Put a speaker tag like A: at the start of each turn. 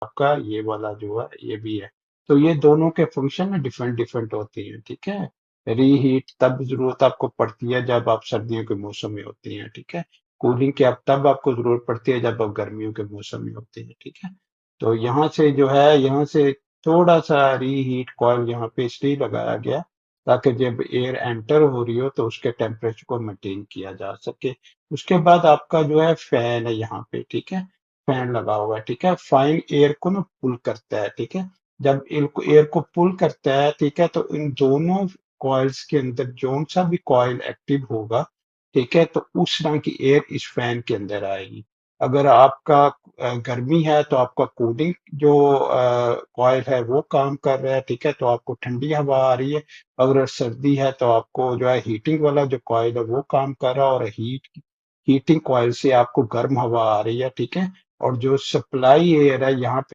A: आपका ये वाला जो है ये भी है। तो ये दोनों के फंक्शन ना डिफरेंट डिफरेंट होती हैं, ठीक है। रीहीट तब जरूरत आपको पड़ती है जब आप सर्दियों के मौसम में होती हैं, ठीक है। कूलिंग की अब तब आपको जरूरत पड़ती है जब आप गर्मियों के मौसम में होती हैं, ठीक है। तो यहाँ से जो है यहाँ से थोड़ा सा रीहीट कॉइल यहाँ पे इसलिए लगाया गया ताकि जब एयर एंटर हो रही हो तो उसके टेम्परेचर को मेंटेन किया जा सके। उसके बाद आपका जो है फैन है यहाँ पे, ठीक है। फैन लगा हुआ है, ठीक है। फाइन एयर को ना पुल करता है, ठीक है। जब एयर को पुल करता है, ठीक है, तो इन दोनों कॉइल्स के अंदर जो सा भी कॉइल एक्टिव होगा, ठीक है, तो उस तरह की एयर इस फैन के अंदर आएगी। अगर आपका गर्मी है तो आपका कूलिंग जो कॉइल है वो काम कर रहा है, ठीक है, तो आपको ठंडी हवा आ रही है। अगर सर्दी है तो आपको जो है हीटिंग वाला जो कॉइल है वो काम कर रहा है, और हीटिंग कॉइल से आपको गर्म हवा आ रही है, ठीक है। और जो सप्लाई एयर है यहाँ पे